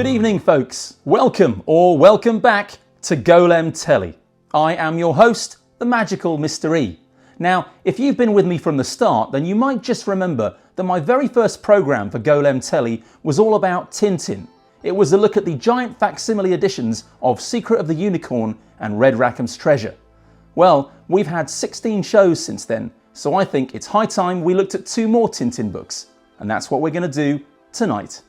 Good evening, folks. Welcome or welcome back to Golem Telly. I am your host, the magical Mr. E. Now, if you've been with me from the start, then you might just remember that my very first programme for Golem Telly was all about Tintin. It was a look at the giant facsimile editions of Secret of the Unicorn and Red Rackham's Treasure. Well, we've had 16 shows since then, so I think it's high time we looked at 2 more Tintin books. And that's what we're going to do tonight.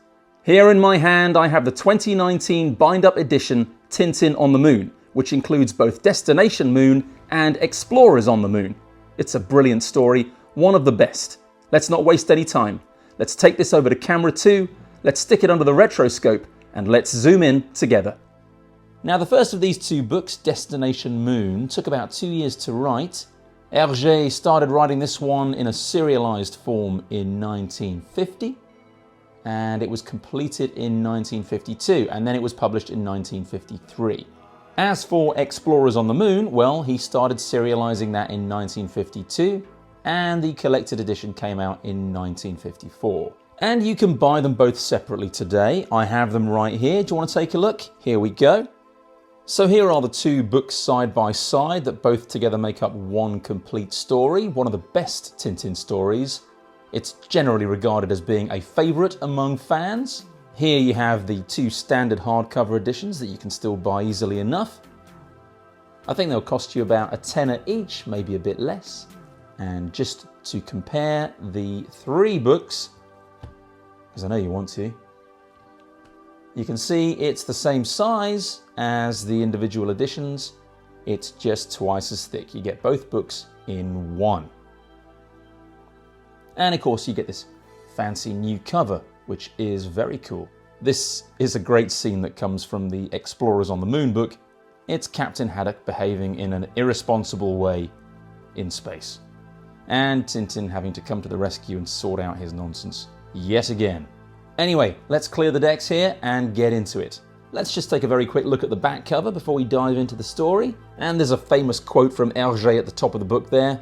Here in my hand I have the 2019 bind-up edition Tintin on the Moon, which includes both Destination Moon and Explorers on the Moon. It's a brilliant story, one of the best. Let's not waste any time. Let's take this over to camera 2, let's stick it under the retroscope, and let's zoom in together. Now, the first of these 2 books, Destination Moon, took about 2 years to write. Hergé started writing this one in a serialized form in 1950. And it was completed in 1952, and then it was published in 1953. As for Explorers on the Moon, well, he started serializing that in 1952, and the collected edition came out in 1954. And you can buy them both separately today. I have them right here. Do you want to take a look? Here we go. So here are the 2 books side by side that both together make up one complete story, one of the best Tintin stories. It's generally regarded as being a favourite among fans. Here you have the 2 standard hardcover editions that you can still buy easily enough. I think they'll cost you about a tenner each, maybe a bit less. And just to compare the 3 books, because I know you want to, you can see it's the same size as the individual editions. It's just twice as thick. You get both books in one. And of course you get this fancy new cover, which is very cool. This is a great scene that comes from the Explorers on the Moon book. It's Captain Haddock behaving in an irresponsible way in space. And Tintin having to come to the rescue and sort out his nonsense yet again. Anyway, let's clear the decks here and get into it. Let's just take a very quick look at the back cover before we dive into the story. And there's a famous quote from Hergé at the top of the book there.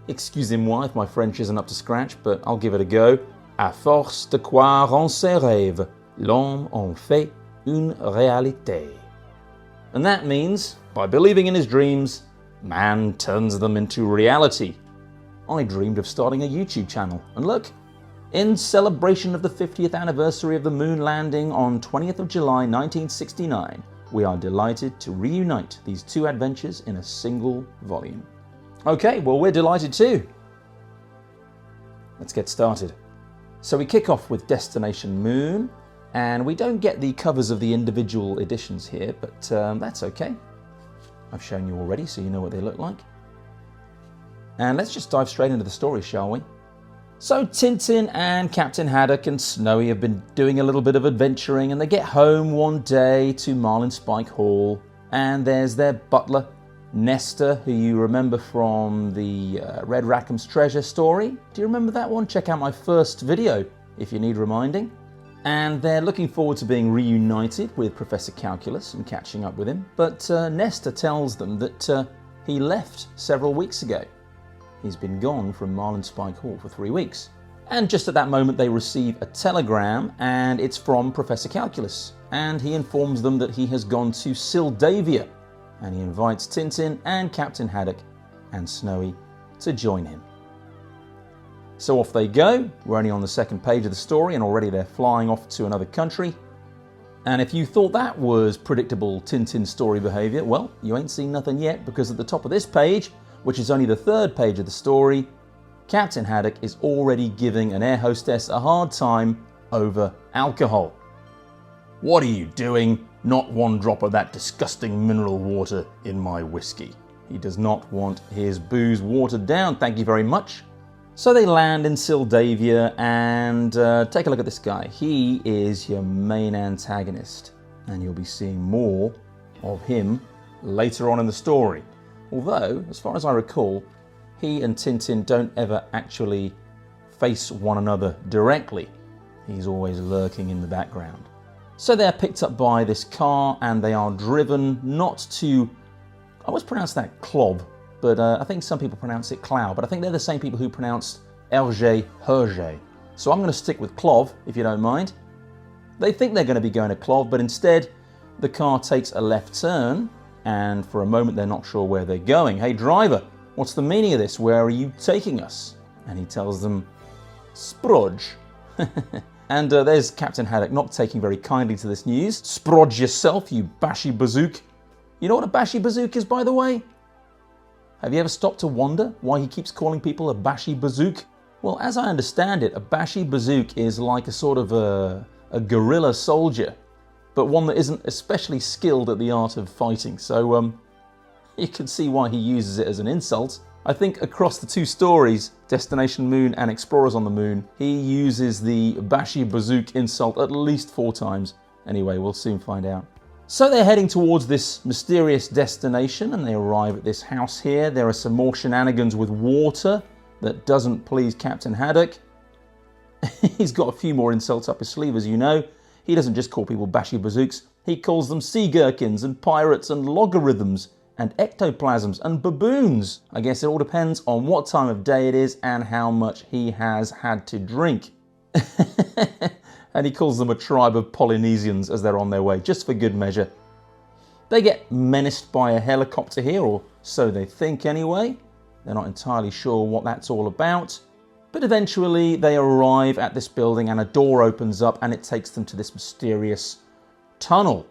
Excusez-moi if my French isn't up to scratch, but I'll give it a go. À force de croire en ses rêves, l'homme en fait une réalité. And that means, by believing in his dreams, man turns them into reality. I dreamed of starting a YouTube channel, and look, in celebration of the 50th anniversary of the moon landing on 20th of July 1969, we are delighted to reunite these 2 adventures in a single volume. Okay, well, we're delighted too. Let's get started. So we kick off with Destination Moon, and we don't get the covers of the individual editions here, but that's okay. I've shown you already, so you know what they look like. And let's just dive straight into the story, shall we? So Tintin and Captain Haddock and Snowy have been doing a little bit of adventuring, and they get home one day to Marlinspike Hall, and there's their butler, Nestor, who you remember from the Red Rackham's Treasure story. Do you remember that one? Check out my first video if you need reminding. And they're looking forward to being reunited with Professor Calculus and catching up with him. But Nestor tells them that he left several weeks ago. He's been gone from Marlinspike Hall for 3 weeks. And just at that moment they receive a telegram, and it's from Professor Calculus. And he informs them that he has gone to Sildavia, and he invites Tintin and Captain Haddock and Snowy to join him. So off they go. We're only on the 2nd page of the story, and already they're flying off to another country. And if you thought that was predictable Tintin story behaviour, well, you ain't seen nothing yet, because at the top of this page, which is only the 3rd page of the story, Captain Haddock is already giving an air hostess a hard time over alcohol. What are you doing? Not one drop of that disgusting mineral water in my whiskey. He does not want his booze watered down, thank you very much. So they land in Sildavia, and take a look at this guy. He is your main antagonist, and you'll be seeing more of him later on in the story. Although, as far as I recall, he and Tintin don't ever actually face one another directly. He's always lurking in the background. So they're picked up by this car, and they are driven not to, I always pronounce that Clob, but I think some people pronounce it Clow, but I think they're the same people who pronounce Hergé. So I'm going to stick with Clov, if you don't mind. They think they're going to be going to Clov, but instead the car takes a left turn, and for a moment they're not sure where they're going. Hey driver, what's the meaning of this? Where are you taking us? And he tells them, Sproj. And there's Captain Haddock not taking very kindly to this news. Sproj yourself, you bashy bazook. You know what a bashy bazook is, by the way? Have you ever stopped to wonder why he keeps calling people a bashy bazook? Well, as I understand it, a bashy bazook is like a sort of a guerrilla soldier, but one that isn't especially skilled at the art of fighting. So you can see why he uses it as an insult. I think across the two stories, Destination Moon and Explorers on the Moon, he uses the bashy bazook insult at least 4 times. Anyway, we'll soon find out. So they're heading towards this mysterious destination, and they arrive at this house here. There are some more shenanigans with water that doesn't please Captain Haddock. He's got a few more insults up his sleeve, as you know. He doesn't just call people bashy bazooks, he calls them sea gherkins and pirates and logarithms and ectoplasms and baboons. I guess it all depends on what time of day it is and how much he has had to drink. And he calls them a tribe of Polynesians as they're on their way, just for good measure. They get menaced by a helicopter here, or so they think anyway. They're not entirely sure what that's all about. But eventually they arrive at this building and a door opens up and it takes them to this mysterious tunnel.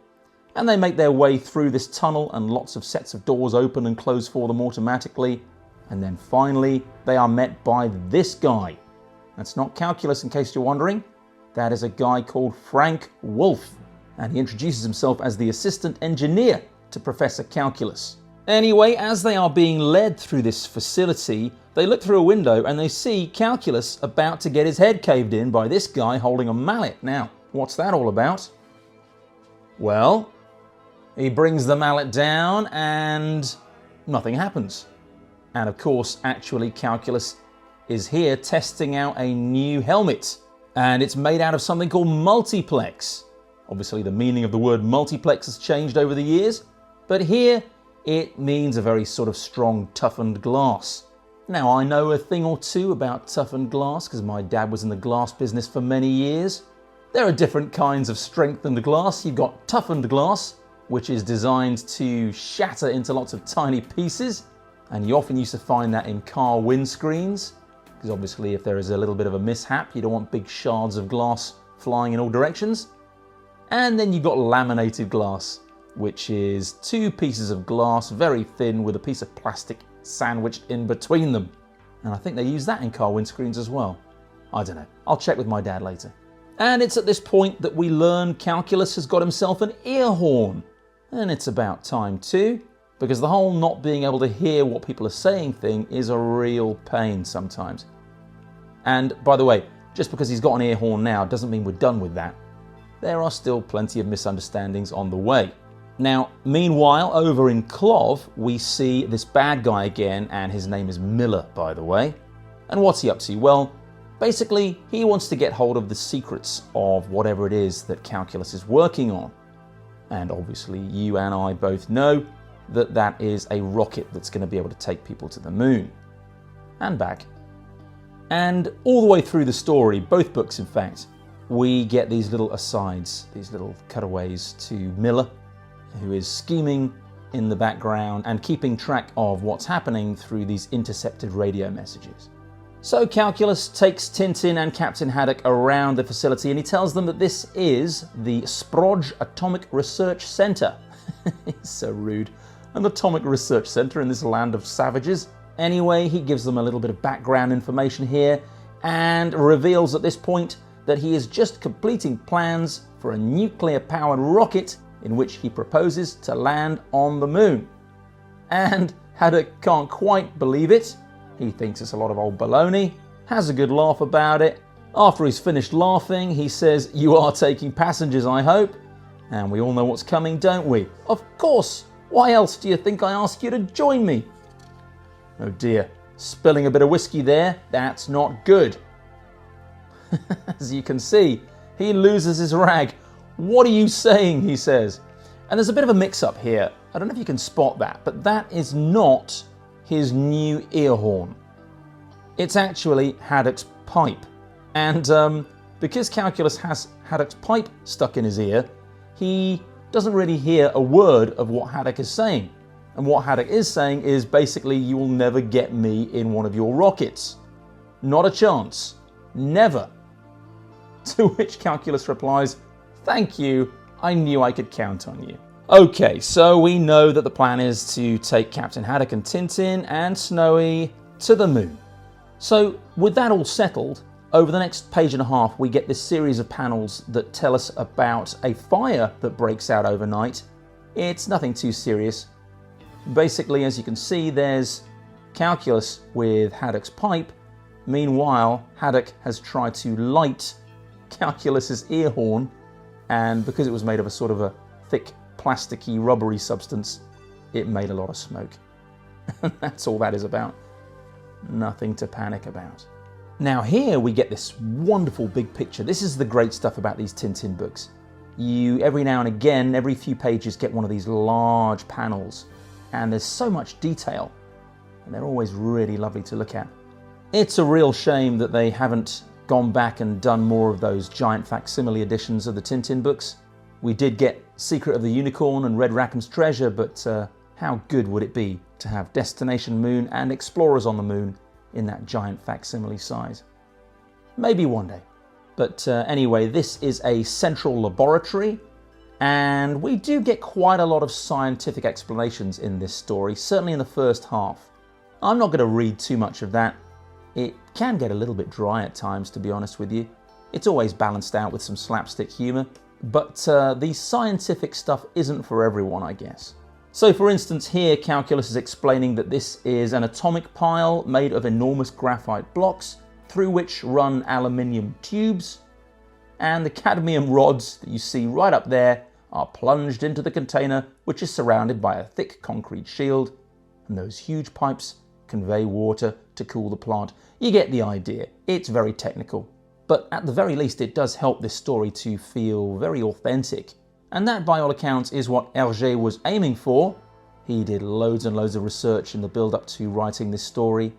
And they make their way through this tunnel and lots of sets of doors open and close for them automatically. And then finally they are met by this guy. That's not Calculus, in case you're wondering. That is a guy called Frank Wolf. And he introduces himself as the assistant engineer to Professor Calculus. Anyway, as they are being led through this facility, they look through a window and they see Calculus about to get his head caved in by this guy holding a mallet. Now, what's that all about? Well, he brings the mallet down and nothing happens. And of course, actually, Calculus is here testing out a new helmet. And it's made out of something called multiplex. Obviously, the meaning of the word multiplex has changed over the years, but here it means a very sort of strong, toughened glass. Now, I know a thing or two about toughened glass because my dad was in the glass business for many years. There are different kinds of strengthened glass. You've got toughened glass, which is designed to shatter into lots of tiny pieces, and you often used to find that in car windscreens, because obviously if there is a little bit of a mishap, you don't want big shards of glass flying in all directions. And then you've got laminated glass, which is 2 pieces of glass, very thin, with a piece of plastic sandwiched in between them. And I think they use that in car windscreens as well. I don't know. I'll check with my dad later. And it's at this point that we learn Calculus has got himself an ear horn. And it's about time too, because the whole not being able to hear what people are saying thing is a real pain sometimes. And by the way, just because he's got an ear horn now doesn't mean we're done with that. There are still plenty of misunderstandings on the way. Now, meanwhile, over in Clov, we see this bad guy again, and his name is Miller, by the way. And what's he up to? Well, basically, he wants to get hold of the secrets of whatever it is that Calculus is working on. And obviously, you and I both know that that is a rocket that's going to be able to take people to the moon. And back. And all the way through the story, both books in fact, we get these little asides, these little cutaways to Miller, who is scheming in the background and keeping track of what's happening through these intercepted radio messages. So Calculus takes Tintin and Captain Haddock around the facility and he tells them that this is the Sproj Atomic Research Center. He's so rude. An atomic research center in this land of savages. Anyway, he gives them a little bit of background information here and reveals at this point that he is just completing plans for a nuclear-powered rocket in which he proposes to land on the moon. And Haddock can't quite believe it. He thinks it's a lot of old baloney, has a good laugh about it. After he's finished laughing, he says, "You are taking passengers, I hope." And we all know what's coming, don't we? Of course! Why else do you think I asked you to join me? Oh dear, spilling a bit of whiskey there, that's not good. As you can see, he loses his rag. "What are you saying?" he says. And there's a bit of a mix-up here. I don't know if you can spot that, but that is not his new ear horn. It's actually Haddock's pipe. And because Calculus has Haddock's pipe stuck in his ear, he doesn't really hear a word of what Haddock is saying. And what Haddock is saying is basically, you will never get me in one of your rockets. Not a chance. Never. To which Calculus replies, "Thank you, I knew I could count on you." Okay, so we know that the plan is to take Captain Haddock and Tintin and Snowy to the moon. So with that all settled, over the next page and a half we get this series of panels that tell us about a fire that breaks out overnight. It's nothing too serious. Basically, as you can see, there's Calculus with Haddock's pipe. Meanwhile, Haddock has tried to light Calculus's ear horn, and because it was made of a sort of a thick, plasticky, rubbery substance, it made a lot of smoke. And that's all that is about. Nothing to panic about. Now here we get this wonderful big picture. This is the great stuff about these Tintin books. You, every now and again, every few pages, get one of these large panels, and there's so much detail, and they're always really lovely to look at. It's a real shame that they haven't gone back and done more of those giant facsimile editions of the Tintin books. We did get Secret of the Unicorn and Red Rackham's Treasure, but how good would it be to have Destination Moon and Explorers on the Moon in that giant facsimile size? Maybe one day. But anyway, this is a central laboratory, and we do get quite a lot of scientific explanations in this story, certainly in the first half. I'm not going to read too much of that. It can get a little bit dry at times, to be honest with you. It's always balanced out with some slapstick humour, but the scientific stuff isn't for everyone, I guess. So for instance, here Calculus is explaining that this is an atomic pile made of enormous graphite blocks through which run aluminium tubes, and the cadmium rods that you see right up there are plunged into the container, which is surrounded by a thick concrete shield, and those huge pipes convey water to cool the plant. You get the idea. It's very technical, but at the very least it does help this story to feel very authentic. And that, by all accounts, is what Hergé was aiming for. He did loads and loads of research in the build-up to writing this story,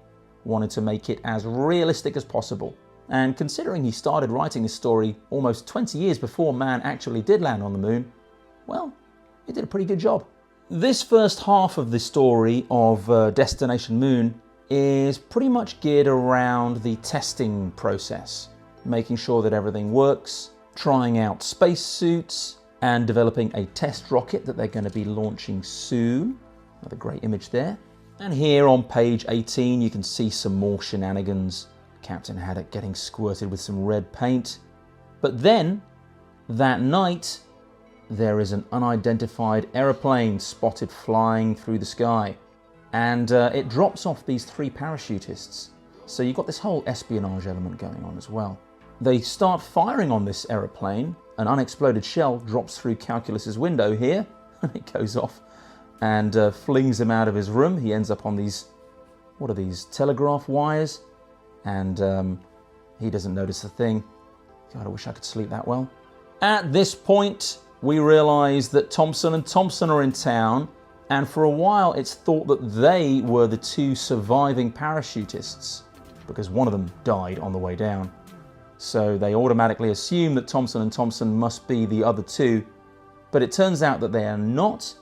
wanted to make it as realistic as possible. And considering he started writing this story almost 20 years before man actually did land on the moon, well, he did a pretty good job. This first half of the story of Destination Moon is pretty much geared around the testing process, making sure that everything works, trying out spacesuits, and developing a test rocket that they're going to be launching soon. Another great image there. And here on page 18 you can see some more shenanigans. Captain Haddock getting squirted with some red paint. But then, that night, there is an unidentified aeroplane spotted flying through the sky. And it drops off these 3 parachutists. So you've got this whole espionage element going on as well. They start firing on this aeroplane. An unexploded shell drops through Calculus's window here, and it goes off and flings him out of his room. He ends up on these, what are these, telegraph wires? And he doesn't notice a thing. God, I wish I could sleep that well. At this point, we realise that Thompson and Thompson are in town, and for a while it's thought that they were the 2 surviving parachutists, because one of them died on the way down. So they automatically assume that Thompson and Thompson must be the other 2, but it turns out that they are not,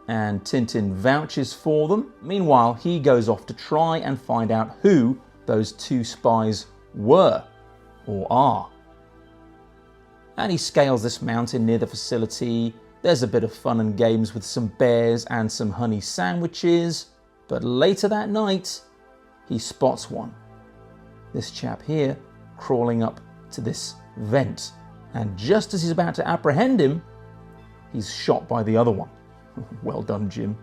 and Tintin vouches for them. Meanwhile, he goes off to try and find out who those 2 spies were, or are. And he scales this mountain near the facility. There's a bit of fun and games with some bears and some honey sandwiches, but later that night, he spots one. This chap here, crawling up to this vent, and just as he's about to apprehend him, he's shot by the other one. Well done, Jim.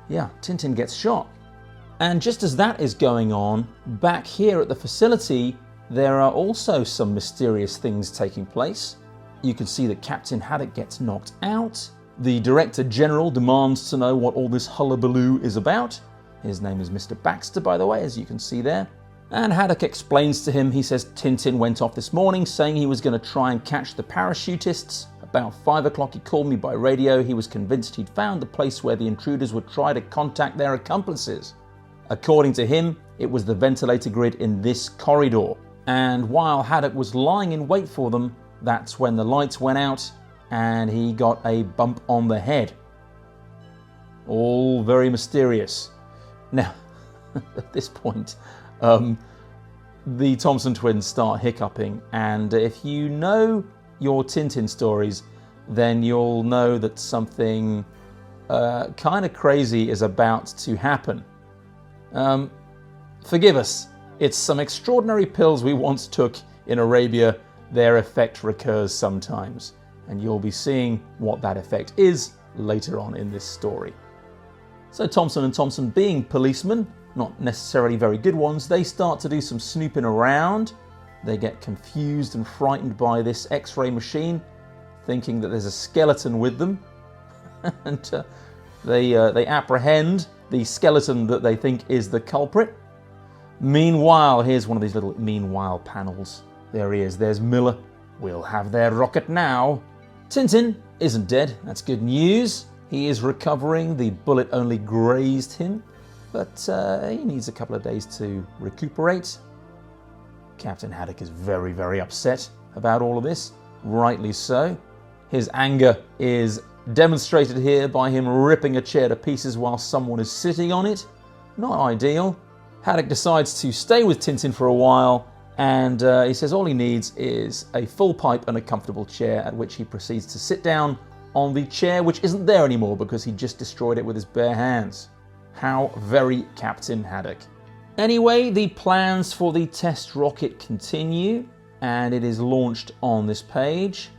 Yeah, Tintin gets shot. And just as that is going on, back here at the facility, there are also some mysterious things taking place. You can see that Captain Haddock gets knocked out. The Director General demands to know what all this hullabaloo is about. His name is Mr. Baxter, by the way, as you can see there. And Haddock explains to him, he says Tintin went off this morning saying he was going to try and catch the parachutists. About 5 o'clock he called me by radio. He was convinced he'd found the place where the intruders would try to contact their accomplices. According to him, it was the ventilator grid in this corridor. And while Haddock was lying in wait for them, that's when the lights went out and he got a bump on the head. All very mysterious. Now, at this point, the Thompson twins start hiccuping, and if you know your Tintin stories, then you'll know that something kind of crazy is about to happen. Forgive us, it's some extraordinary pills we once took in Arabia. Their effect recurs sometimes, and you'll be seeing what that effect is later on in this story. So Thompson and Thompson, being policemen, not necessarily very good ones, they start to do some snooping around. They get confused and frightened by this X-ray machine, thinking that there's a skeleton with them, and they apprehend the skeleton that they think is the culprit. Meanwhile, here's one of these little meanwhile panels. There he is, there's Miller. We'll have their rocket now. Tintin isn't dead, that's good news. He is recovering, the bullet only grazed him, but he needs a couple of days to recuperate. Captain Haddock is very, very upset about all of this, rightly so. His anger is demonstrated here by him ripping a chair to pieces while someone is sitting on it. Not ideal. Haddock decides to stay with Tintin for a while, and he says all he needs is a full pipe and a comfortable chair, at which he proceeds to sit down on the chair, which isn't there anymore because he just destroyed it with his bare hands. How very Captain Haddock. Anyway, the plans for the test rocket continue, and it is launched on this page.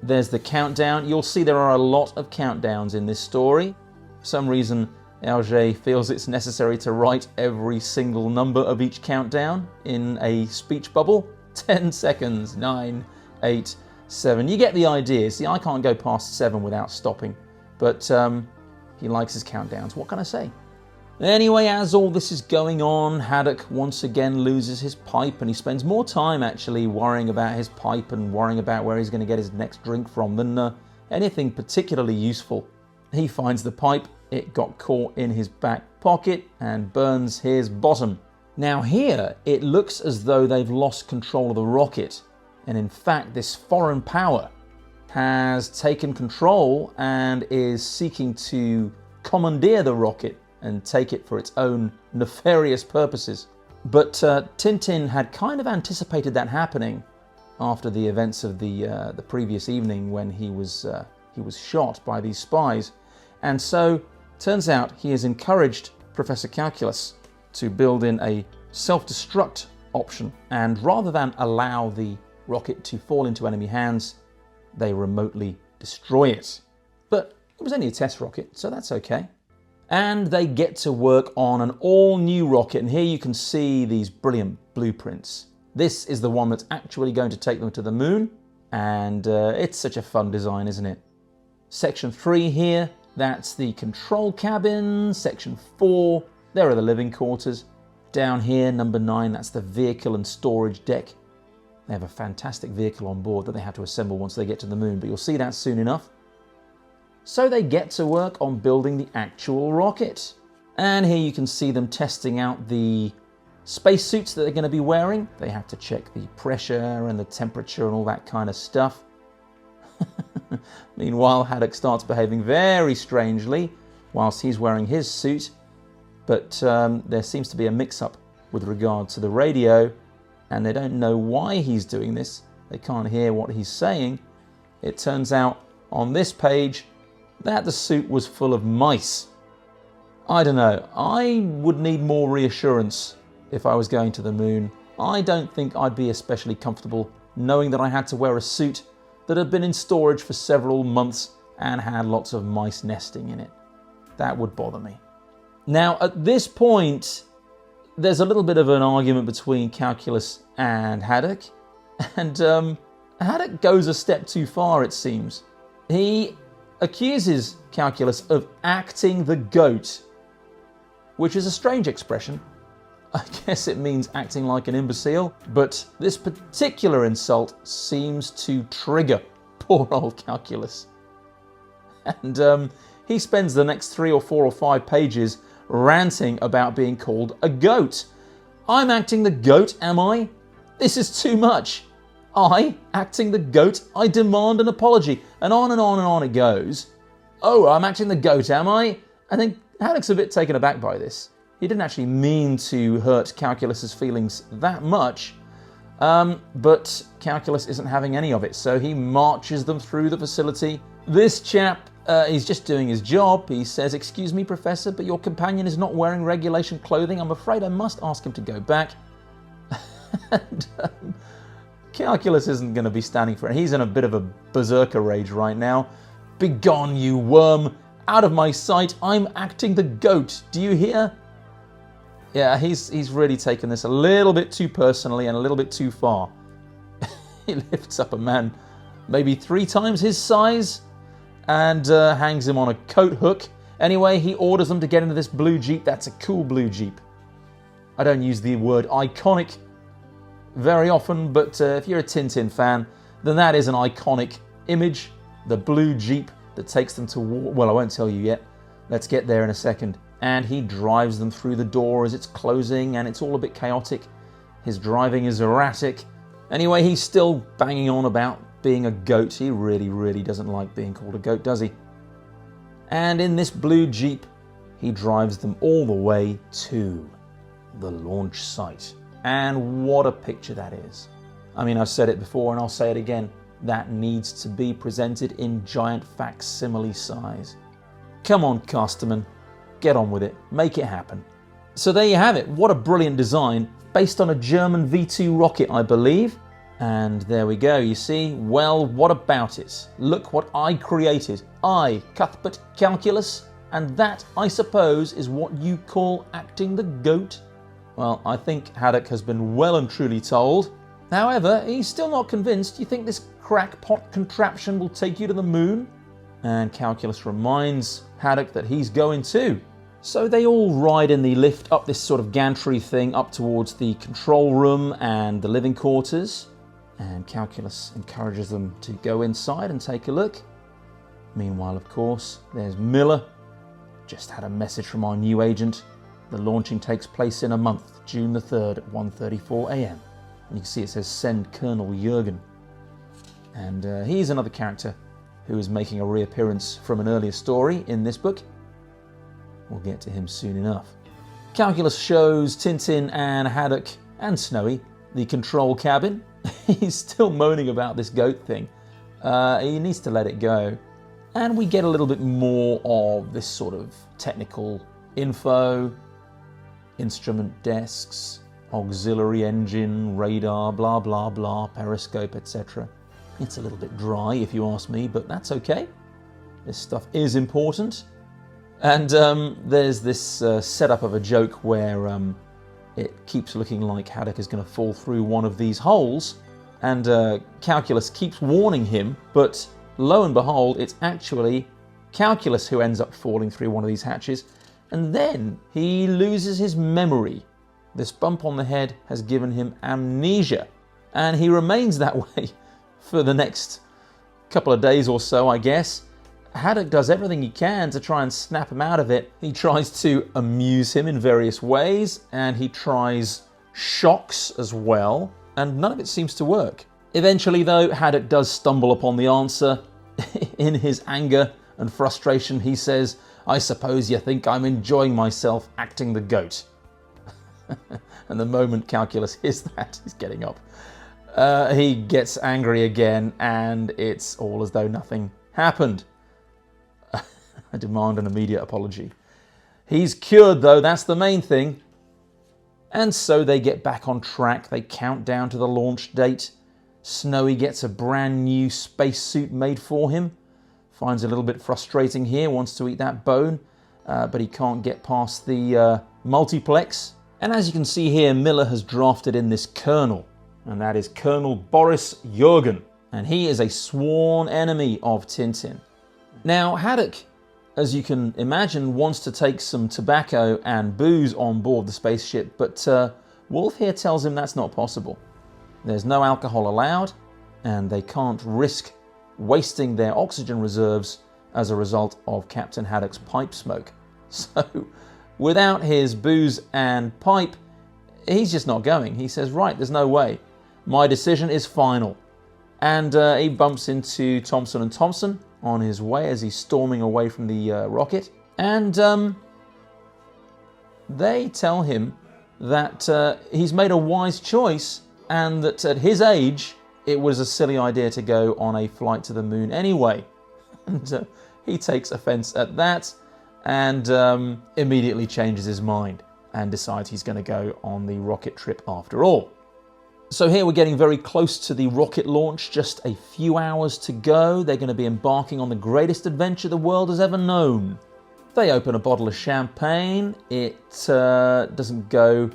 There's the countdown. You'll see there are a lot of countdowns in this story. For some reason, Hergé feels it's necessary to write every single number of each countdown in a speech bubble. 10 seconds, 9, 8, 7. You get the idea. See, I can't go past 7 without stopping, but he likes his countdowns. What can I say? Anyway, as all this is going on, Haddock once again loses his pipe, and he spends more time actually worrying about his pipe and worrying about where he's going to get his next drink from than anything particularly useful. He finds the pipe, it got caught in his back pocket and burns his bottom. Now here, it looks as though they've lost control of the rocket, and in fact this foreign power has taken control and is seeking to commandeer the rocket and take it for its own nefarious purposes. But Tintin had kind of anticipated that happening after the events of the previous evening when he was shot by these spies. And so, turns out he has encouraged Professor Calculus to build in a self-destruct option, and rather than allow the rocket to fall into enemy hands, they remotely destroy it. But it was only a test rocket, so that's okay. And they get to work on an all-new rocket, and here you can see these brilliant blueprints. This is the one that's actually going to take them to the moon, and it's such a fun design, isn't it? Section 3 here, that's the control cabin. Section 4, there are the living quarters. Down here, number 9, that's the vehicle and storage deck. They have a fantastic vehicle on board that they have to assemble once they get to the moon, but you'll see that soon enough. So they get to work on building the actual rocket. And here you can see them testing out the spacesuits that they're going to be wearing. They have to check the pressure and the temperature and all that kind of stuff. Meanwhile, Haddock starts behaving very strangely whilst he's wearing his suit. But there seems to be a mix-up with regard to the radio, and they don't know why he's doing this. They can't hear what he's saying. It turns out on this page that the suit was full of mice. I don't know, I would need more reassurance if I was going to the moon. I don't think I'd be especially comfortable knowing that I had to wear a suit that had been in storage for several months and had lots of mice nesting in it. That would bother me. Now, at this point, there's a little bit of an argument between Calculus and Haddock, and Haddock goes a step too far, it seems. He accuses Calculus of acting the goat, which is a strange expression. I guess it means acting like an imbecile, but this particular insult seems to trigger poor old Calculus. And he spends the next 3 or 4 or 5 pages ranting about being called a goat. I'm acting the goat, am I? This is too much. I, acting the goat, I demand an apology. And on and on and on it goes. Oh, I'm acting the goat, am I? I think Haddock's a bit taken aback by this. He didn't actually mean to hurt Calculus's feelings that much, but Calculus isn't having any of it, so he marches them through the facility. This chap, he's just doing his job. He says, "Excuse me, Professor, but your companion is not wearing regulation clothing. I'm afraid I must ask him to go back." And Calculus isn't going to be standing for it. He's in a bit of a berserker rage right now. "Begone, you worm! Out of my sight! I'm acting the goat! Do you hear?" Yeah, he's really taken this a little bit too personally and a little bit too far. He lifts up a man maybe 3 times his size and hangs him on a coat hook. Anyway, he orders them to get into this blue Jeep. That's a cool blue Jeep. I don't use the word iconic very often, but if you're a Tintin fan, then that is an iconic image. The blue Jeep that takes them to war. Well, I won't tell you yet. Let's get there in a second. And he drives them through the door as it's closing, and it's all a bit chaotic. His driving is erratic. Anyway, he's still banging on about being a goat. He really, really doesn't like being called a goat, does he? And in this blue Jeep, he drives them all the way to the launch site. And what a picture that is. I mean, I've said it before and I'll say it again. That needs to be presented in giant facsimile size. Come on, Casterman. Get on with it. Make it happen. So there you have it. What a brilliant design. Based on a German V2 rocket, I believe. And there we go. You see? Well, what about it? Look what I created. I, Cuthbert Calculus. And that, I suppose, is what you call acting the goat. Well, I think Haddock has been well and truly told. However, he's still not convinced. You think this crackpot contraption will take you to the moon? And Calculus reminds Haddock that he's going too. So they all ride in the lift up this sort of gantry thing up towards the control room and the living quarters. And Calculus encourages them to go inside and take a look. Meanwhile, of course, there's Miller. Just had a message from our new agent. The launching takes place in a month, June the 3rd at 1:34 a.m. And you can see it says send Colonel Jurgen. And he's another character who is making a reappearance from an earlier story in this book. We'll get to him soon enough. Calculus shows Tintin and Haddock and Snowy the control cabin. He's still moaning about this goat thing. He needs to let it go. And we get a little bit more of this sort of technical info, instrument desks, auxiliary engine, radar, blah, blah, blah, periscope, etc. It's a little bit dry if you ask me, but that's okay. This stuff is important. And there's this setup of a joke where it keeps looking like Haddock is going to fall through one of these holes, and Calculus keeps warning him, but lo and behold, it's actually Calculus who ends up falling through one of these hatches, and then he loses his memory. This bump on the head has given him amnesia, and he remains that way for the next couple of days or so, I guess. Haddock does everything he can to try and snap him out of it. He tries to amuse him in various ways, and he tries shocks as well, and none of it seems to work. Eventually, though, Haddock does stumble upon the answer. In his anger and frustration, he says, "I suppose you think I'm enjoying myself acting the goat." And the moment Calculus hears that, he's getting up. He gets angry again, and it's all as though nothing happened. I demand an immediate apology. He's cured, though, that's the main thing. And so they get back on track. They count down to the launch date. Snowy gets a brand new spacesuit made for him. Finds it a little bit frustrating here, wants to eat that bone, but he can't get past the multiplex. And as you can see here, Miller has drafted in this colonel, and that is Colonel Boris Jurgen, and he is a sworn enemy of Tintin. Now, Haddock, as you can imagine, wants to take some tobacco and booze on board the spaceship, but Wolf here tells him that's not possible. There's no alcohol allowed, and they can't risk wasting their oxygen reserves as a result of Captain Haddock's pipe smoke. So, without his booze and pipe, he's just not going. He says, right, there's no way. My decision is final. And he bumps into Thompson and Thompson on his way as he's storming away from the rocket. And they tell him that he's made a wise choice and that at his age, it was a silly idea to go on a flight to the moon anyway. And he takes offense at that and immediately changes his mind and decides he's going to go on the rocket trip after all. So here we're getting very close to the rocket launch, just a few hours to go. They're going to be embarking on the greatest adventure the world has ever known. They open a bottle of champagne. It doesn't go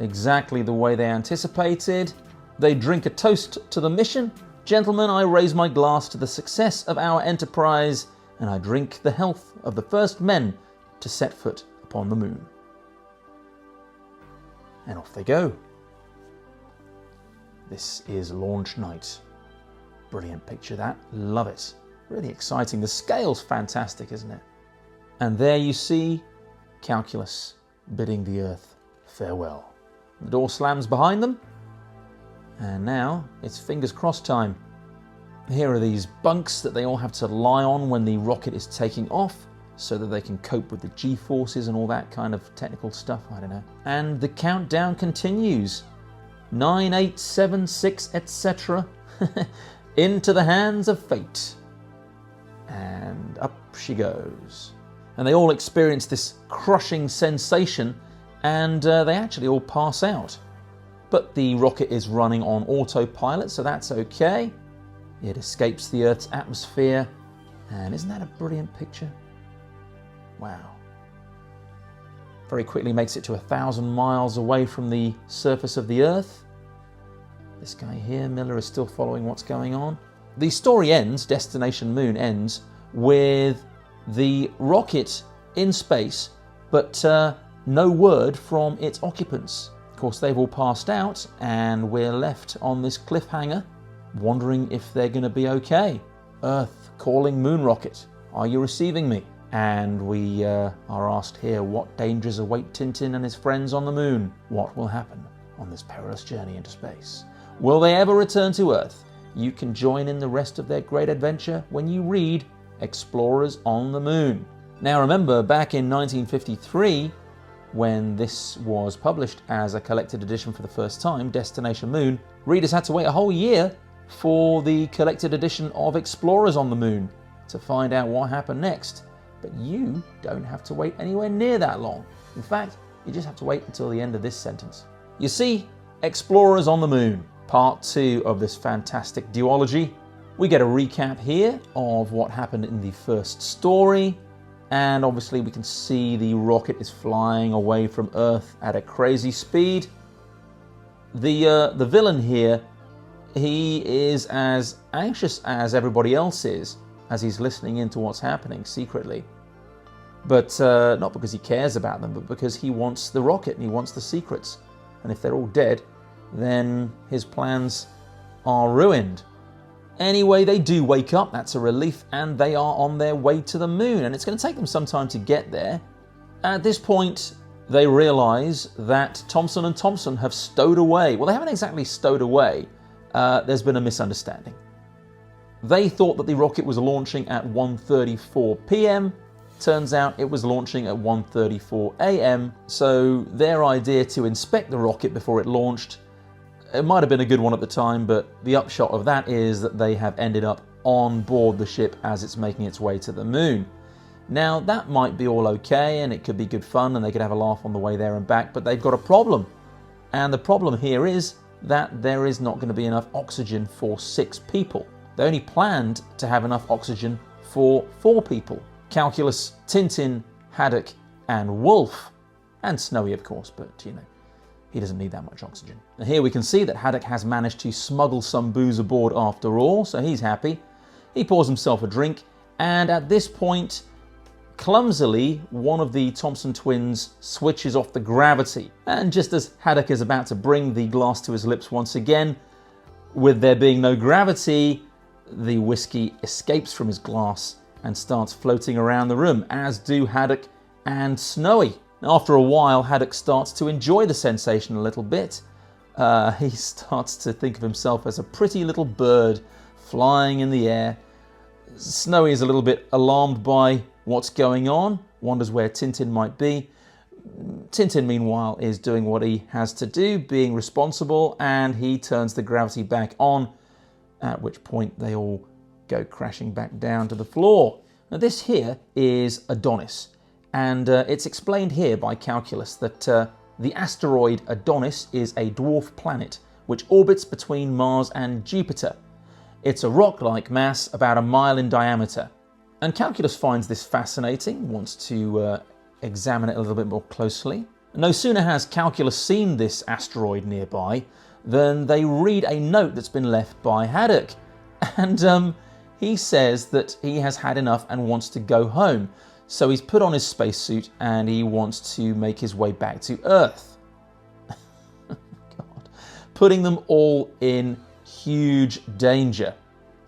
exactly the way they anticipated. They drink a toast to the mission. Gentlemen, I raise my glass to the success of our enterprise, and I drink the health of the first men to set foot upon the moon. And off they go. This is launch night. Brilliant picture that. Love it. Really exciting. The scale's fantastic, isn't it? And there you see Calculus bidding the Earth farewell. The door slams behind them. And now it's fingers crossed time. Here are these bunks that they all have to lie on when the rocket is taking off so that they can cope with the G-forces and all that kind of technical stuff. I don't know. And the countdown continues. 9, 8, 7, 6, etc. into the hands of fate. And up she goes. And they all experience this crushing sensation and they actually all pass out. But the rocket is running on autopilot, so that's okay. It escapes the Earth's atmosphere. And isn't that a brilliant picture? Wow. Very quickly makes it to 1,000 miles away from the surface of the Earth. This guy here, Miller, is still following what's going on. The story ends, Destination Moon ends, with the rocket in space, but no word from its occupants. Of course, they've all passed out, and we're left on this cliffhanger, wondering if they're going to be okay. Earth calling moon rocket, are you receiving me? And we are asked here, what dangers await Tintin and his friends on the moon? What will happen on this perilous journey into space? Will they ever return to Earth? You can join in the rest of their great adventure when you read Explorers on the Moon. Now remember, back in 1953, when this was published as a collected edition for the first time, Destination Moon, readers had to wait a whole year for the collected edition of Explorers on the Moon to find out what happened next. But you don't have to wait anywhere near that long. In fact, you just have to wait until the end of this sentence. You see, Explorers on the Moon, part 2 of this fantastic duology. We get a recap here of what happened in the first story, and obviously we can see the rocket is flying away from Earth at a crazy speed. The villain here, he is as anxious as everybody else is as he's listening into what's happening secretly. But not because he cares about them, but because he wants the rocket and he wants the secrets. And if they're all dead, then his plans are ruined. Anyway, they do wake up, that's a relief, and they are on their way to the moon, and it's going to take them some time to get there. At this point, they realise that Thompson and Thompson have stowed away. Well, they haven't exactly stowed away. There's been a misunderstanding. They thought that the rocket was launching at 1:34 p.m. Turns out it was launching at 1:34 a.m. So their idea to inspect the rocket before it launched, it might have been a good one at the time, but the upshot of that is that they have ended up on board the ship as it's making its way to the moon. Now, that might be all okay, and it could be good fun, and they could have a laugh on the way there and back, but they've got a problem. And the problem here is that there is not going to be enough oxygen for 6 people. They only planned to have enough oxygen for 4 people. Calculus, Tintin, Haddock, and Wolf. And Snowy, of course, but, you know, he doesn't need that much oxygen. Now here we can see that Haddock has managed to smuggle some booze aboard after all, so he's happy. He pours himself a drink, and at this point, clumsily, one of the Thompson twins switches off the gravity. And just as Haddock is about to bring the glass to his lips once again, with there being no gravity, the whiskey escapes from his glass and starts floating around the room, as do Haddock and Snowy. After a while, Haddock starts to enjoy the sensation a little bit, He starts to think of himself as a pretty little bird flying in the air. Snowy is a little bit alarmed by what's going on, wonders where Tintin might be. Tintin, meanwhile, is doing what he has to do, being responsible, and he turns the gravity back on, at which point they all go crashing back down to the floor. Now this here is Adonis, and it's explained here by calculus that the asteroid Adonis is a dwarf planet which orbits between Mars and Jupiter. It's a rock-like mass about a mile in diameter. And calculus finds this fascinating, wants to examine it a little bit more closely. No sooner has calculus seen this asteroid nearby than they read a note that's been left by Haddock. And he says that he has had enough and wants to go home. So he's put on his spacesuit and he wants to make his way back to Earth. God. Putting them all in huge danger.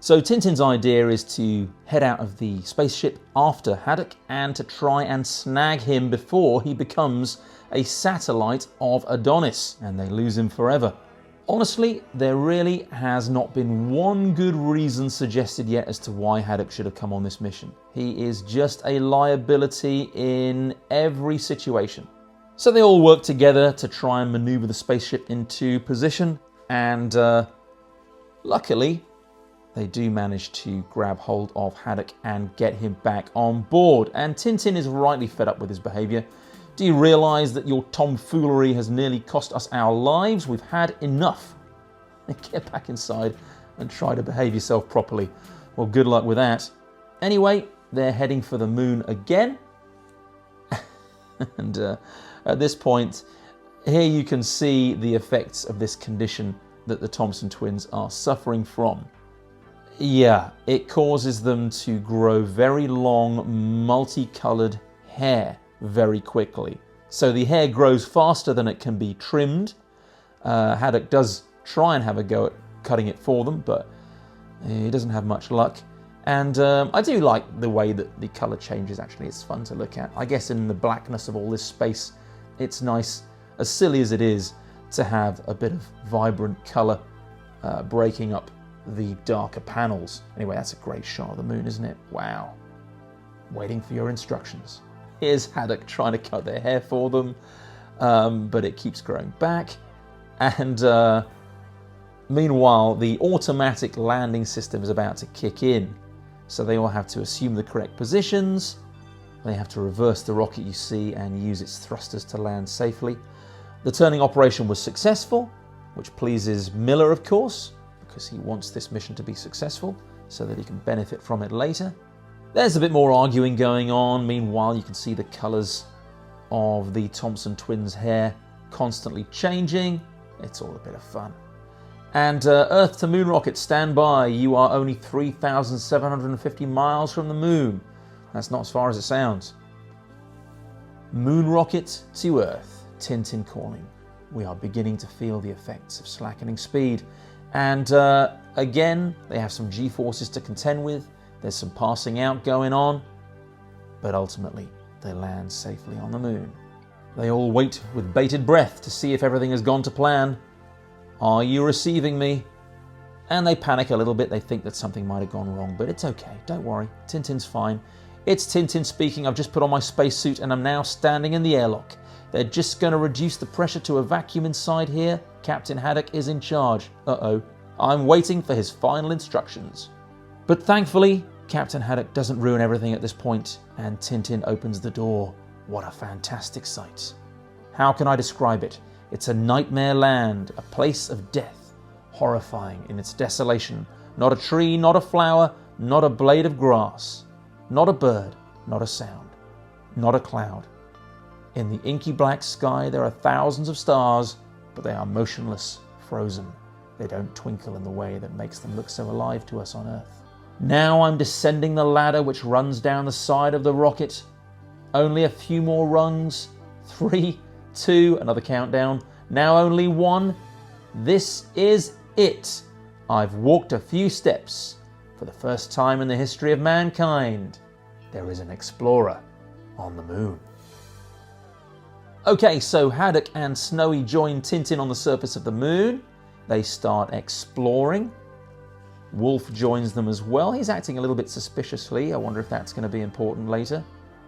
So Tintin's idea is to head out of the spaceship after Haddock and to try and snag him before he becomes a satellite of Adonis and they lose him forever. Honestly, there really has not been one good reason suggested yet as to why Haddock should have come on this mission. He is just a liability in every situation. So they all work together to try and maneuver the spaceship into position, and luckily they do manage to grab hold of Haddock and get him back on board. And Tintin is rightly fed up with his behaviour. Do you realise that your tomfoolery has nearly cost us our lives? We've had enough. Get back inside and try to behave yourself properly. Well, good luck with that. Anyway, they're heading for the moon again. And at this point, here you can see the effects of this condition that the Thompson twins are suffering from. Yeah, it causes them to grow very long, multicoloured hair very quickly. So the hair grows faster than it can be trimmed. Haddock does try and have a go at cutting it for them, but he doesn't have much luck. And I do like the way that the colour changes, actually. It's fun to look at. I guess in the blackness of all this space, it's nice, as silly as it is, to have a bit of vibrant colour breaking up the darker panels. Anyway, that's a great shot of the moon, isn't it? Wow. Waiting for your instructions. Here's Haddock trying to cut their hair for them, but it keeps growing back. And meanwhile, the automatic landing system is about to kick in. So they all have to assume the correct positions. They have to reverse the rocket, you see, and use its thrusters to land safely. The turning operation was successful, which pleases Miller, of course, because he wants this mission to be successful so that he can benefit from it later. There's a bit more arguing going on. Meanwhile, you can see the colours of the Thompson twins' hair constantly changing. It's all a bit of fun. And Earth to Moon rocket, stand by. You are only 3,750 miles from the moon. That's not as far as it sounds. Moon rocket to Earth, Tintin calling. We are beginning to feel the effects of slackening speed. And again, they have some G-forces to contend with. There's some passing out going on, but ultimately they land safely on the moon. They all wait with bated breath to see if everything has gone to plan. Are you receiving me? And they panic a little bit. They think that something might have gone wrong, but it's okay. Don't worry. Tintin's fine. It's Tintin speaking. I've just put on my spacesuit and I'm now standing in the airlock. They're just going to reduce the pressure to a vacuum inside here. Captain Haddock is in charge. Uh-oh. I'm waiting for his final instructions. But thankfully, Captain Haddock doesn't ruin everything at this point, and Tintin opens the door. What a fantastic sight. How can I describe it? It's a nightmare land, a place of death, horrifying in its desolation. Not a tree, not a flower, not a blade of grass, not a bird, not a sound, not a cloud. In the inky black sky there are thousands of stars, but they are motionless, frozen. They don't twinkle in the way that makes them look so alive to us on Earth. Now I'm descending the ladder which runs down the side of the rocket. Only a few more rungs. 3, 2, another countdown. Now only 1. This is it. I've walked a few steps. For the first time in the history of mankind, there is an explorer on the moon. Okay, so Haddock and Snowy join Tintin on the surface of the moon. They start exploring. Wolf joins them as well. He's acting a little bit suspiciously. I wonder if that's going to be important later.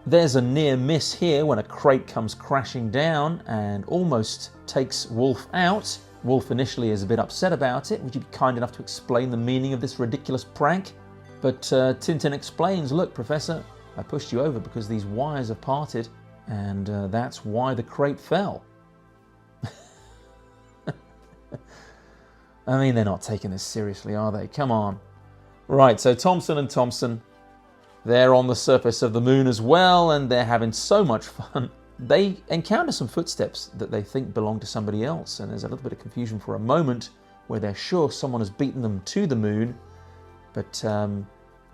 There's a near miss here when a crate comes crashing down and almost takes Wolf out. Wolf initially is a bit upset about it. Would you be kind enough to explain the meaning of this ridiculous prank? But Tintin explains, look, Professor, I pushed you over because these wires have parted, and that's why the crate fell. I mean, they're not taking this seriously, are they? Come on. Right, so Thompson and Thompson, they're on the surface of the moon as well, and they're having so much fun. They encounter some footsteps that they think belong to somebody else, and there's a little bit of confusion for a moment where they're sure someone has beaten them to the moon. But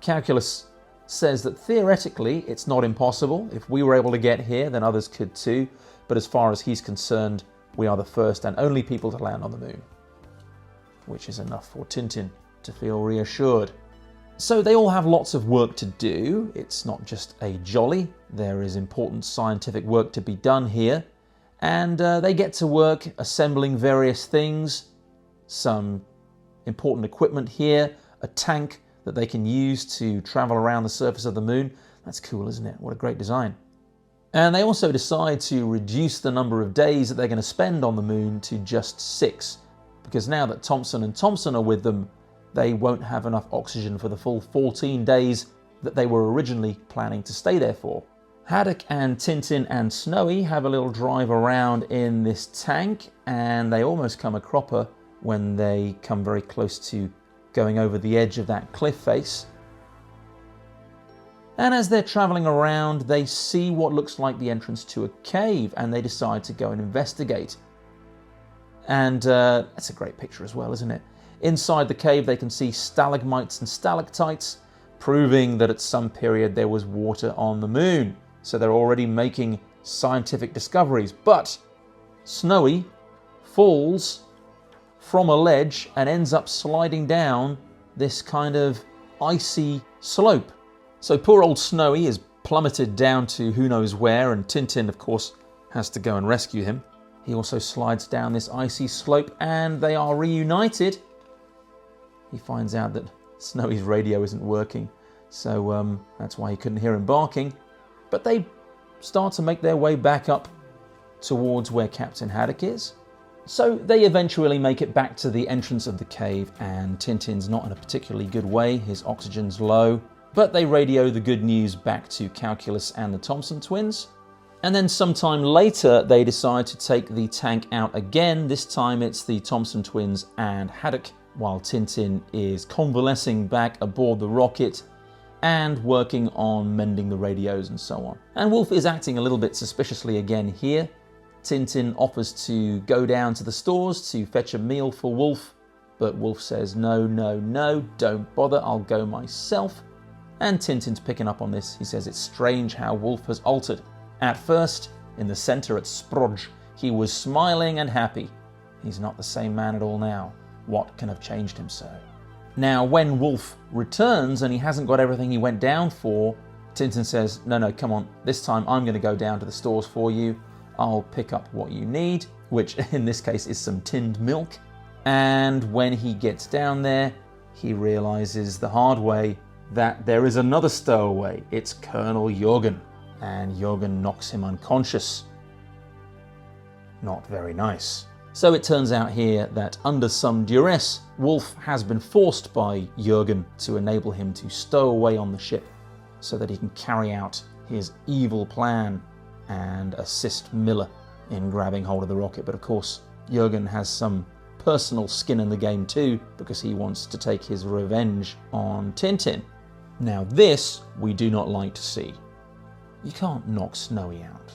Calculus says that theoretically it's not impossible. If we were able to get here, then others could too. But as far as he's concerned, we are the first and only people to land on the moon, which is enough for Tintin to feel reassured. So they all have lots of work to do. It's not just a jolly. There is important scientific work to be done here. And they get to work assembling various things. Some important equipment here. A tank that they can use to travel around the surface of the moon. That's cool, isn't it? What a great design. And they also decide to reduce the number of days that they're going to spend on the moon to just 6. Because now that Thompson and Thompson are with them, they won't have enough oxygen for the full 14 days that they were originally planning to stay there for. Haddock and Tintin and Snowy have a little drive around in this tank, and they almost come a cropper when they come very close to going over the edge of that cliff face. And as they're traveling around, they see what looks like the entrance to a cave, and they decide to go and investigate. And that's a great picture as well, isn't it? Inside the cave, they can see stalagmites and stalactites, proving that at some period there was water on the moon. So they're already making scientific discoveries. But Snowy falls from a ledge and ends up sliding down this kind of icy slope. So poor old Snowy is plummeted down to who knows where, and Tintin, of course, has to go and rescue him. He also slides down this icy slope, and they are reunited. He finds out that Snowy's radio isn't working, so that's why he couldn't hear him barking. But they start to make their way back up towards where Captain Haddock is. So they eventually make it back to the entrance of the cave, and Tintin's not in a particularly good way. His oxygen's low. But they radio the good news back to Calculus and the Thompson twins. And then sometime later, they decide to take the tank out again. This time it's the Thompson twins and Haddock, while Tintin is convalescing back aboard the rocket and working on mending the radios and so on. And Wolf is acting a little bit suspiciously again here. Tintin offers to go down to the stores to fetch a meal for Wolf, but Wolf says, no, no, no, don't bother, I'll go myself. And Tintin's picking up on this. He says it's strange how Wolf has altered. At first, in the centre at Prog, he was smiling and happy. He's not the same man at all now. What can have changed him so? Now, when Wolf returns and he hasn't got everything he went down for, Tintin says, no, no, come on, this time I'm going to go down to the stores for you. I'll pick up what you need, which in this case is some tinned milk. And when he gets down there, he realises the hard way that there is another stowaway. It's Colonel Jorgen, and Jorgen knocks him unconscious. Not very nice. So it turns out here that under some duress, Wolf has been forced by Jorgen to enable him to stow away on the ship so that he can carry out his evil plan and assist Miller in grabbing hold of the rocket. But of course, Jorgen has some personal skin in the game too, because he wants to take his revenge on Tintin. Now this we do not like to see. You can't knock Snowy out.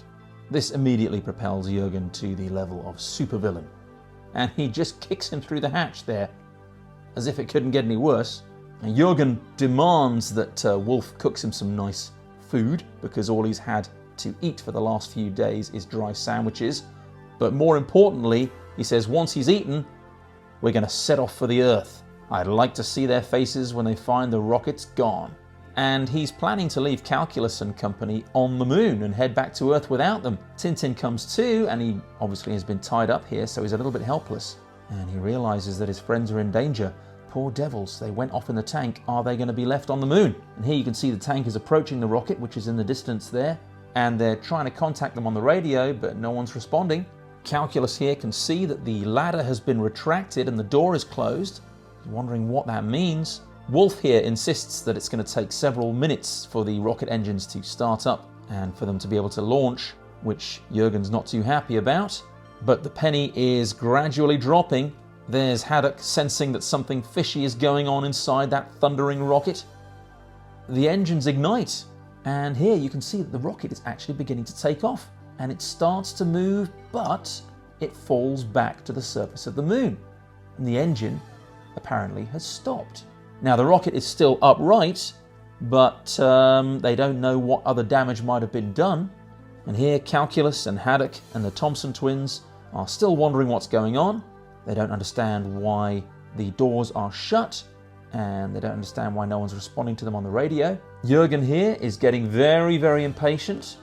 This immediately propels Jorgen to the level of supervillain, and he just kicks him through the hatch there, as if it couldn't get any worse. And Jorgen demands that Wolf cooks him some nice food, because all he's had to eat for the last few days is dry sandwiches. But more importantly, he says once he's eaten, we're going to set off for the Earth. I'd like to see their faces when they find the rocket's gone. and he's planning to leave Calculus and company on the moon and head back to Earth without them. Tintin comes too, and he obviously has been tied up here, so he's a little bit helpless. And he realizes that his friends are in danger. Poor devils, they went off in the tank. Are they going to be left on the moon? And here you can see the tank is approaching the rocket, which is in the distance there, and they're trying to contact them on the radio, but no one's responding. Calculus here can see that the ladder has been retracted and the door is closed. He's wondering what that means. Wolf here insists that it's going to take several minutes for the rocket engines to start up and for them to be able to launch, which Jurgen's not too happy about. But the penny is gradually dropping. There's Haddock sensing that something fishy is going on inside that thundering rocket. The engines ignite, and here you can see that the rocket is actually beginning to take off, and it starts to move, but it falls back to the surface of the moon, and the engine apparently has stopped. Now the rocket is still upright, but they don't know what other damage might have been done. And here Calculus and Haddock and the Thompson twins are still wondering what's going on. They don't understand why the doors are shut, and they don't understand why no one's responding to them on the radio. Jurgen here is getting very, very impatient.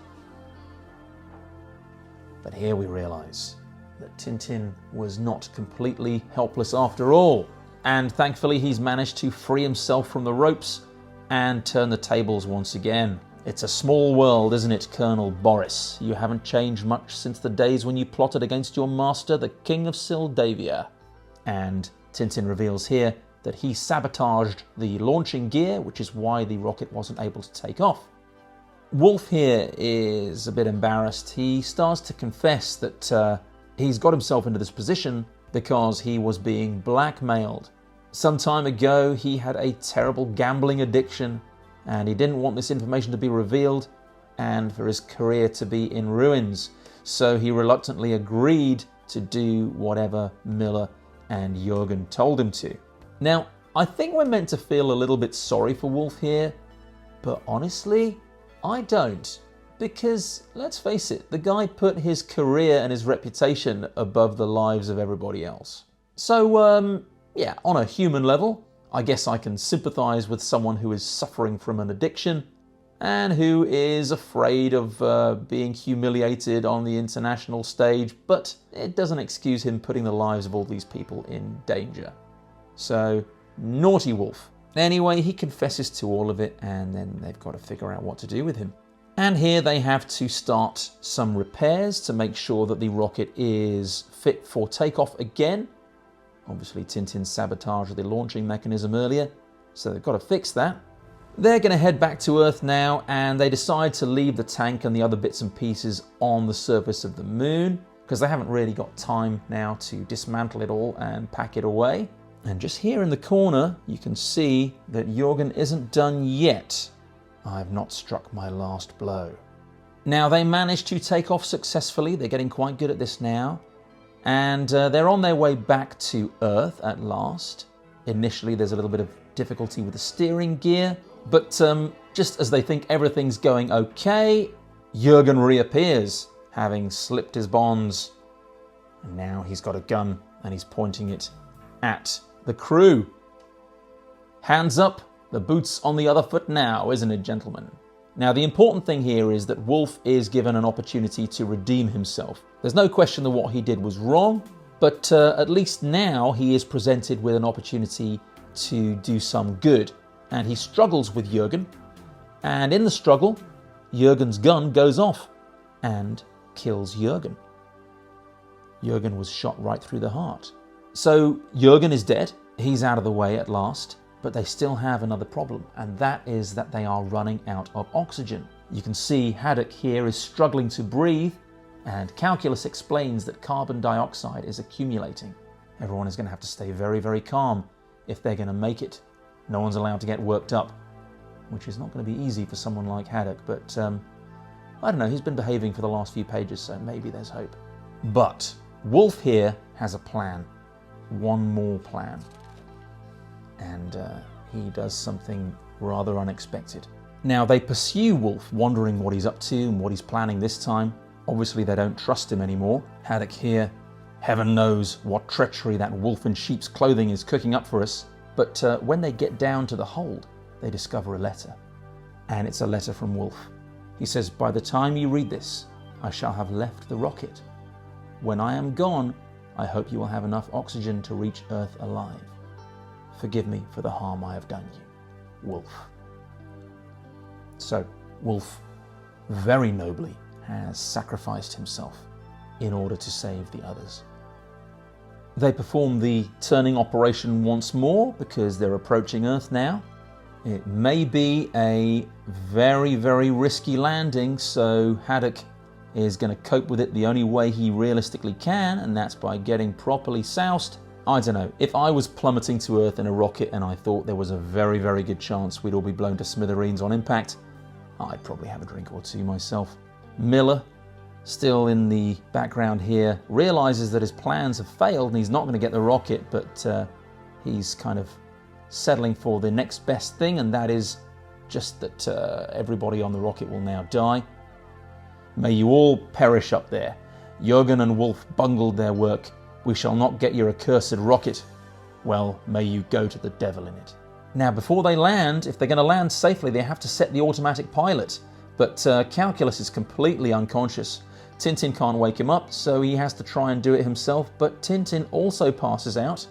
But here we realize that Tintin was not completely helpless after all. And thankfully he's managed to free himself from the ropes and turn the tables once again. It's a small world, isn't it, Colonel Boris? You haven't changed much since the days when you plotted against your master, the King of Sildavia. And Tintin reveals here that he sabotaged the launching gear, which is why the rocket wasn't able to take off. Wolf here is a bit embarrassed. He starts to confess that he's got himself into this position because he was being blackmailed. Some time ago, he had a terrible gambling addiction, and he didn't want this information to be revealed and for his career to be in ruins. So he reluctantly agreed to do whatever Miller and Jurgen told him to. Now, I think we're meant to feel a little bit sorry for Wolf here, but honestly, I don't. Because, let's face it, the guy put his career and his reputation above the lives of everybody else. So, yeah, on a human level, I guess I can sympathise with someone who is suffering from an addiction and who is afraid of being humiliated on the international stage, but it doesn't excuse him putting the lives of all these people in danger. So, naughty Wolf. Anyway, he confesses to all of it, and then they've got to figure out what to do with him. And here they have to start some repairs to make sure that the rocket is fit for takeoff again. Obviously, Tintin sabotaged the launching mechanism earlier, so they've got to fix that. They're going to head back to Earth now, and they decide to leave the tank and the other bits and pieces on the surface of the moon, because they haven't really got time now to dismantle it all and pack it away. And just here in the corner, you can see that Jurgen isn't done yet. I've not struck my last blow. Now, they managed to take off successfully. They're getting quite good at this now. And they're on their way back to Earth at last. Initially, there's a little bit of difficulty with the steering gear. But just as they think everything's going okay, Jurgen reappears, having slipped his bonds. And now he's got a gun and he's pointing it at the crew. Hands up, the boot's on the other foot now, isn't it, gentlemen? Now, the important thing here is that Wolf is given an opportunity to redeem himself. There's no question that what he did was wrong, but at least now he is presented with an opportunity to do some good. And he struggles with Jurgen, and in the struggle, Jurgen's gun goes off and kills Jurgen. Jurgen was shot right through the heart. So Jurgen is dead, he's out of the way at last, but they still have another problem, and that is that they are running out of oxygen. You can see Haddock here is struggling to breathe, and Calculus explains that carbon dioxide is accumulating. Everyone is going to have to stay very, very calm if they're going to make it. No one's allowed to get worked up, which is not going to be easy for someone like Haddock, but I don't know, he's been behaving for the last few pages, so maybe there's hope. But Wolf here has a plan. One more plan. And he does something rather unexpected. Now, they pursue Wolf, wondering what he's up to and what he's planning this time. Obviously, they don't trust him anymore. Haddock here, heaven knows what treachery that wolf in sheep's clothing is cooking up for us. But when they get down to the hold, they discover a letter. And it's a letter from Wolf. He says, "By the time you read this, I shall have left the rocket. When I am gone, I hope you will have enough oxygen to reach Earth alive. Forgive me for the harm I have done you. Wolf." So, Wolf, very nobly, has sacrificed himself in order to save the others. They perform the turning operation once more because they're approaching Earth now. It may be a very, very risky landing, so Haddock is going to cope with it the only way he realistically can, and that's by getting properly soused. I don't know, if I was plummeting to Earth in a rocket and I thought there was a very, very good chance we'd all be blown to smithereens on impact, I'd probably have a drink or two myself. Miller, still in the background here, realizes that his plans have failed and he's not going to get the rocket, but he's kind of settling for the next best thing, and that is just that everybody on the rocket will now die. May you all perish up there. Jürgen and Wolf bungled their work. We shall not get your accursed rocket. Well, may you go to the devil in it. Now, before they land, if they're going to land safely, they have to set the automatic pilot. But Calculus is completely unconscious. Tintin can't wake him up, so he has to try and do it himself, but Tintin also passes out.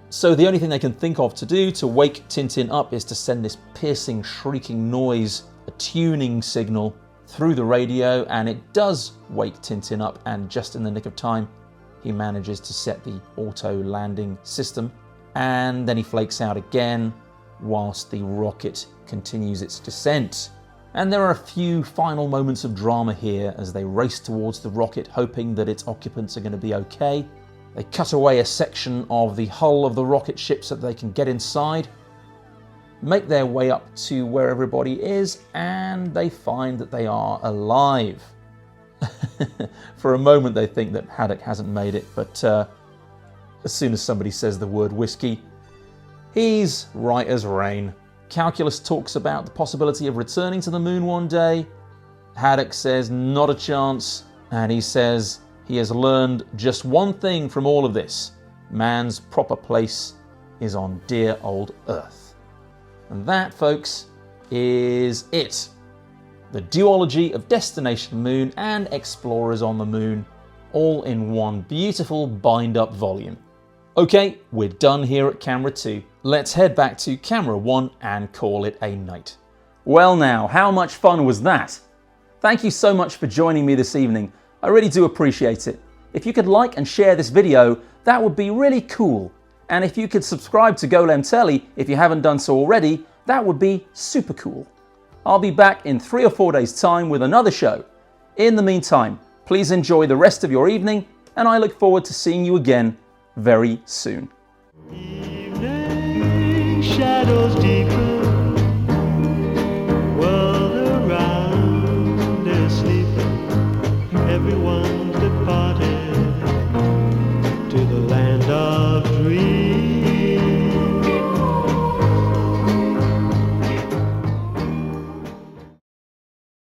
So the only thing they can think of to do to wake Tintin up is to send this piercing, shrieking noise, a tuning signal, through the radio, and it does wake Tintin up, and just in the nick of time, he manages to set the auto landing system, and then he flakes out again whilst the rocket continues its descent. And there are a few final moments of drama here as they race towards the rocket, hoping that its occupants are going to be okay. They cut away a section of the hull of the rocket ship so that they can get inside, make their way up to where everybody is, and they find that they are alive. For a moment they think that Haddock hasn't made it, but as soon as somebody says the word whiskey, he's right as rain. Calculus talks about the possibility of returning to the moon one day. Haddock says not a chance, and he says he has learned just one thing from all of this: man's proper place is on dear old Earth. And that, folks, is it. The duology of Destination Moon and Explorers on the Moon, all in one beautiful bind-up volume. Okay, we're done here at camera 2. Let's head back to camera 1 and call it a night. Well now, how much fun was that? Thank you so much for joining me this evening. I really do appreciate it. If you could like and share this video, that would be really cool. And if you could subscribe to Golem Telly if you haven't done so already, that would be super cool. I'll be back in 3 or 4 days' time with another show. In the meantime, please enjoy the rest of your evening, and I look forward to seeing you again very soon. Evening shadows deepen.